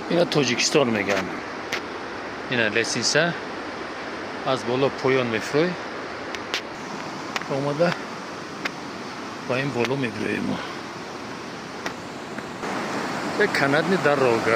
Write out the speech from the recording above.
اینا تاجیکستان میگن. اینا لسینسه از بالا پایان میفروی اومده با این بالا میبرویم ما یک کندنی در راگه